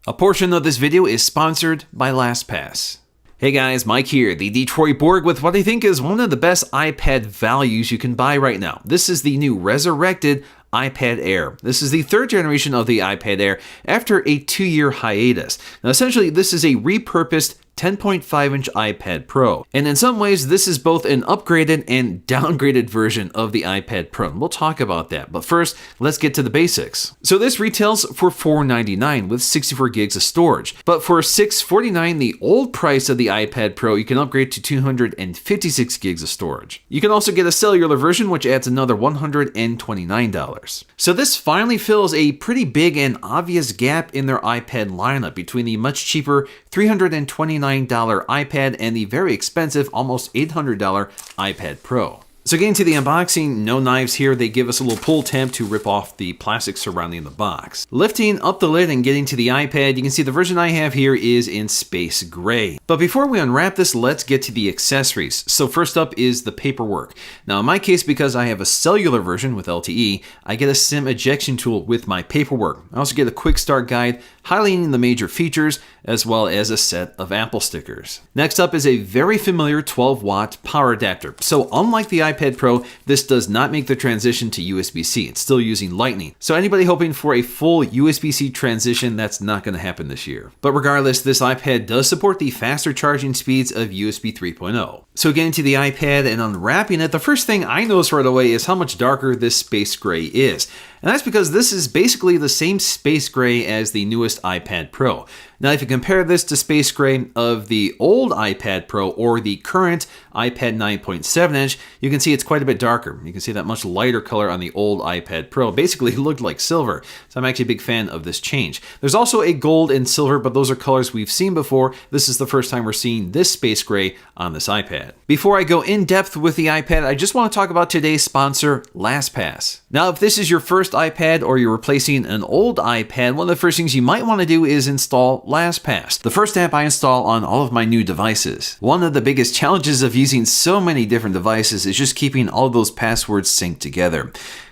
A portion of this video is sponsored by LastPass. Hey guys, Mike here, the Detroit Borg with what I think is one of the best iPad values you can buy right now. This is the new resurrected iPad Air. This is the third generation of the iPad Air after a 2-year hiatus. Now essentially this is a repurposed 10.5-inch iPad Pro. And in some ways, this is both an upgraded and downgraded version of the iPad Pro. And we'll talk about that. But first, let's get to the basics. So this retails for $499 with 64 gigs of storage. But for $649, the old price of the iPad Pro, you can upgrade to 256 gigs of storage. You can also get a cellular version, which adds another $129. So this finally fills a pretty big and obvious gap in their iPad lineup between the much cheaper $329 iPad and the very expensive, almost $800 iPad Pro. So getting to the unboxing, no knives here. They give us a little pull tab to rip off the plastic surrounding the box. Lifting up the lid and getting to the iPad, you can see the version I have here is in space gray. But before we unwrap this, let's get to the accessories. So first up is the paperwork. Now in my case, because I have a cellular version with LTE, I get a SIM ejection tool with my paperwork. I also get a quick start guide highlighting the major features, as well as a set of Apple stickers. Next up is a very familiar 12-watt power adapter. So unlike the iPad Pro, this does not make the transition to USB-C. It's still using Lightning. So anybody hoping for a full USB-C transition, that's not going to happen this year. But regardless, this iPad does support the faster charging speeds of USB 3.0. So getting to the iPad and unwrapping it, the first thing I notice right away is how much darker this space gray is. And that's because this is basically the same space gray as the newest iPad Pro. Now, if you compare this to space gray of the old iPad Pro or the current iPad 9.7-inch, you can see it's quite a bit darker. You can see that much lighter color on the old iPad Pro. Basically, it looked like silver. So I'm actually a big fan of this change. There's also a gold and silver, but those are colors we've seen before. This is the first time we're seeing this space gray on this iPad. Before I go in depth with the iPad, I just want to talk about today's sponsor, LastPass. Now, if this is your first iPad or you're replacing an old iPad, one of the first things you might want to do is install LastPass, the first app I install on all of my new devices. One of the biggest challenges of using so many different devices is just keeping all those passwords synced together.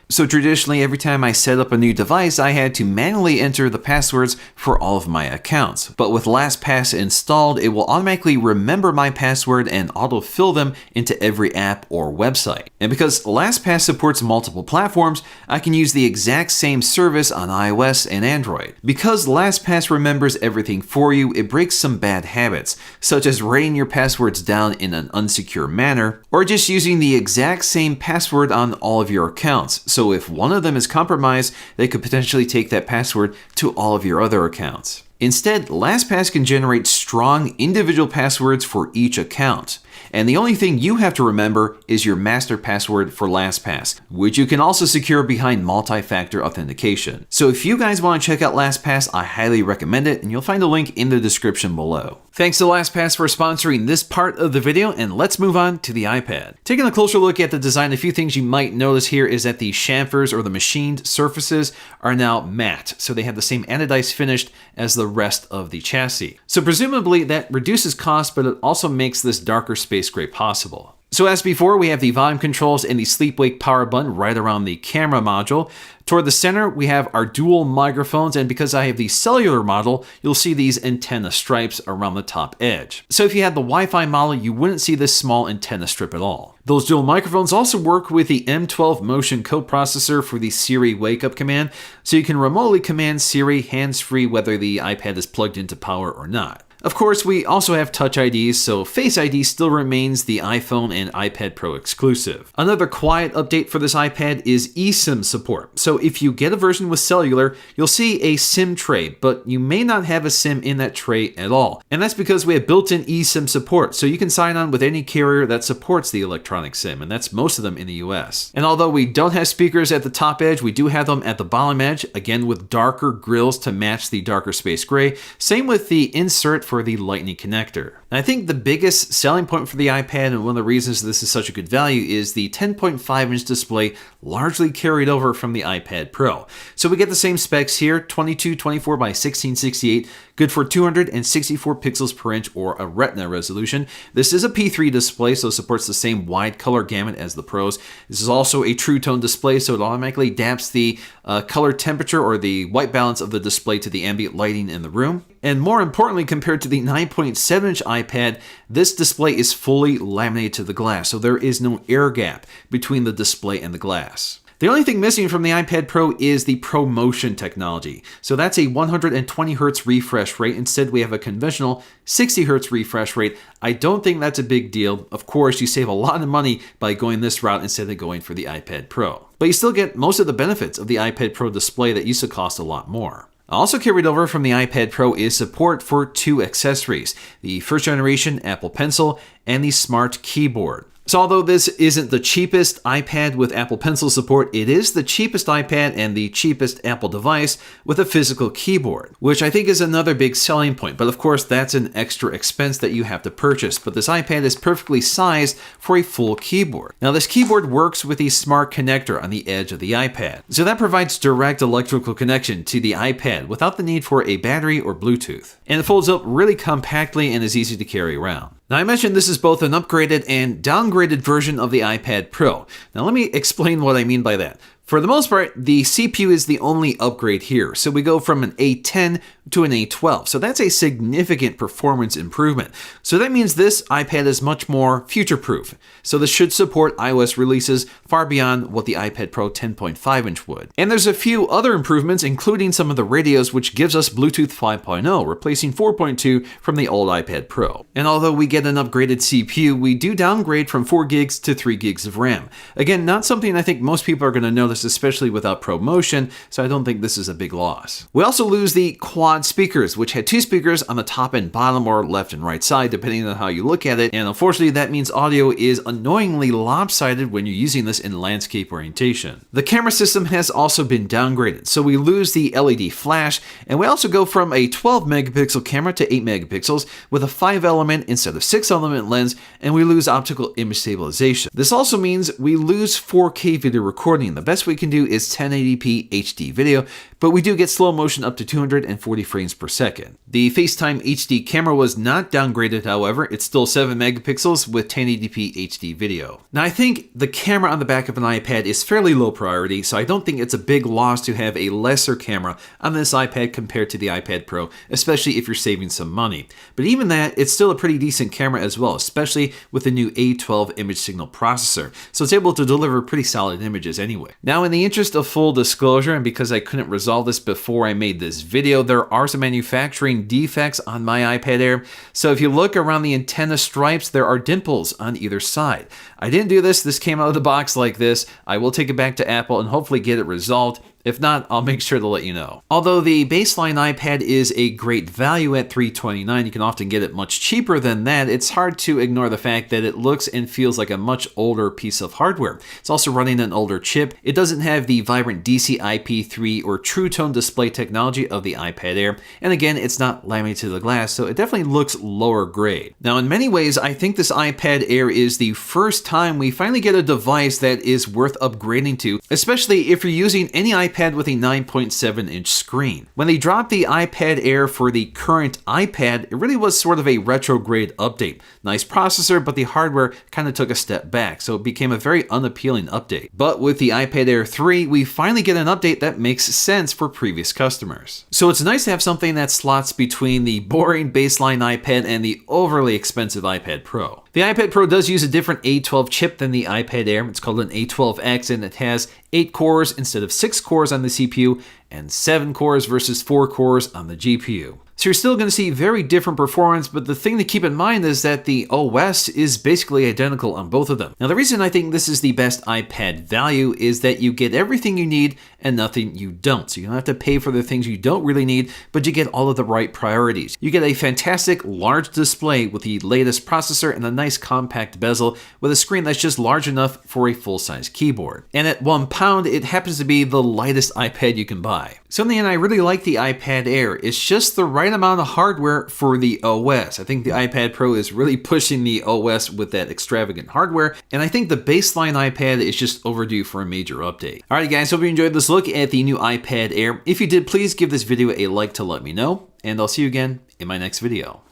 So traditionally, every time I set up a new device, I had to manually enter the passwords for all of my accounts. But with LastPass installed, it will automatically remember my password and autofill them into every app or website. And because LastPass supports multiple platforms, I can use the exact same service on iOS and Android. Because LastPass remembers everything for you, it breaks some bad habits, such as writing your passwords down in an unsecure manner, or just using the exact same password on all of your accounts. So if one of them is compromised, they could potentially take that password to all of your other accounts. Instead, LastPass can generate strong individual passwords for each account. And the only thing you have to remember is your master password for LastPass, which you can also secure behind multi-factor authentication. So if you guys want to check out LastPass, I highly recommend it, and you'll find a link in the description below. Thanks to LastPass for sponsoring this part of the video, and let's move on to the iPad. Taking a closer look at the design, a few things you might notice here is that the chamfers or the machined surfaces are now matte, so they have the same anodized finish as the rest of the chassis. So presumably that reduces cost, but it also makes this darker space gray possible. So as before, we have the volume controls and the sleep-wake power button right around the camera module. Toward the center, we have our dual microphones, and because I have the cellular model, you'll see these antenna stripes around the top edge. So if you had the Wi-Fi model, you wouldn't see this small antenna strip at all. Those dual microphones also work with the M12 motion coprocessor for the Siri wake-up command, so you can remotely command Siri hands-free whether the iPad is plugged into power or not. Of course, we also have Touch IDs, so Face ID still remains the iPhone and iPad Pro exclusive. Another quiet update for this iPad is eSIM support. So if you get a version with cellular, you'll see a SIM tray, but you may not have a SIM in that tray at all. And that's because we have built-in eSIM support, so you can sign on with any carrier that supports the electronic SIM, and that's most of them in the US. And although we don't have speakers at the top edge, we do have them at the bottom edge, again with darker grills to match the darker space gray. Same with the insert for for the Lightning connector. And I think the biggest selling point for the iPad, and one of the reasons this is such a good value, is the 10.5-inch display largely carried over from the iPad Pro. So we get the same specs here, 2224 by 1668, good for 264 pixels per inch or a Retina resolution. This is a P3 display, so it supports the same wide color gamut as the Pros. This is also a True Tone display, so it automatically adapts the color temperature or the white balance of the display to the ambient lighting in the room. And more importantly, compared to the 9.7-inch iPad, this display is fully laminated to the glass, so there is no air gap between the display and the glass. The only thing missing from the iPad Pro is the ProMotion technology. So that's a 120 Hz refresh rate. Instead, we have a conventional 60 Hz refresh rate. I don't think that's a big deal. Of course, you save a lot of money by going this route instead of going for the iPad Pro. But you still get most of the benefits of the iPad Pro display that used to cost a lot more. Also carried over from the iPad Pro is support for two accessories, the first generation Apple Pencil and the Smart Keyboard. So although this isn't the cheapest iPad with Apple Pencil support, it is the cheapest iPad and the cheapest Apple device with a physical keyboard, which I think is another big selling point. But of course, that's an extra expense that you have to purchase. But this iPad is perfectly sized for a full keyboard. Now, this keyboard works with a smart connector on the edge of the iPad. So that provides direct electrical connection to the iPad without the need for a battery or Bluetooth. And it folds up really compactly and is easy to carry around. Now, I mentioned this is both an upgraded and downgraded version of the iPad Pro. Now, let me explain what I mean by that. For the most part, the CPU is the only upgrade here. So we go from an A10 to an A12. So that's a significant performance improvement. So that means this iPad is much more future-proof. So this should support iOS releases far beyond what the iPad Pro 10.5-inch would. And there's a few other improvements, including some of the radios, which gives us Bluetooth 5.0, replacing 4.2 from the old iPad Pro. And although we get an upgraded CPU, we do downgrade from 4 gigs to 3 gigs of RAM. Again, not something I think most people are going to notice, especially without ProMotion, so I don't think this is a big loss. We also lose the quad speakers, which had 2 speakers on the top and bottom or left and right side, depending on how you look at it, and unfortunately that means audio is annoyingly lopsided when you're using this in landscape orientation. The camera system has also been downgraded, so we lose the LED flash, and we also go from a 12 megapixel camera to 8 megapixels with a 5-element instead of 6-element lens, and we lose optical image stabilization. This also means we lose 4K video recording. The best we can do is 1080p HD video, but we do get slow motion up to 240 frames per second. The FaceTime HD camera was not downgraded, however. It's still 7 megapixels with 1080p HD video. Now, I think the camera on the back of an iPad is fairly low priority, so I don't think it's a big loss to have a lesser camera on this iPad compared to the iPad Pro, especially if you're saving some money. But even that, it's still a pretty decent camera as well, especially with the new A12 image signal processor, so it's able to deliver pretty solid images anyway. Now, in the interest of full disclosure, and because I couldn't resolve this before I made this video, there are some manufacturing defects on my iPad Air. So if you look around the antenna stripes, there are dimples on either side. I didn't do this. This came out of the box like this. I will take it back to Apple and hopefully get it resolved. If not, I'll make sure to let you know. Although the baseline iPad is a great value at $329, you can often get it much cheaper than that. It's hard to ignore the fact that it looks and feels like a much older piece of hardware. It's also running an older chip. It doesn't have the vibrant DCI-P3 or True Tone display technology of the iPad Air. And again, it's not laminated to the glass, so it definitely looks lower grade. Now, in many ways, I think this iPad Air is the first time we finally get a device that is worth upgrading to, especially if you're using any iPad with a 9.7-inch screen. When they dropped the iPad Air for the current iPad, it really was sort of a retrograde update. Nice processor, but the hardware kind of took a step back, so it became a very unappealing update. But with the iPad Air 3, we finally get an update that makes sense for previous customers. So it's nice to have something that slots between the boring baseline iPad and the overly expensive iPad Pro. The iPad Pro does use a different A12 chip than the iPad Air. It's called an A12X, and it has 8 cores instead of 6 cores on the CPU and 7 cores versus 4 cores on the GPU. So you're still going to see very different performance, but the thing to keep in mind is that the OS is basically identical on both of them. Now, the reason I think this is the best iPad value is that you get everything you need and nothing you don't. So you don't have to pay for the things you don't really need, but you get all of the right priorities. You get a fantastic large display with the latest processor and a nice compact bezel with a screen that's just large enough for a full-size keyboard. And at £1, it happens to be the lightest iPad you can buy. So in the end, I really like the iPad Air. It's just the right amount of hardware for the OS. I think the iPad Pro is really pushing the OS with that extravagant hardware, and I think the baseline iPad is just overdue for a major update. Alright guys, hope you enjoyed this look at the new iPad Air. If you did, please give this video a like to let me know, and I'll see you again in my next video.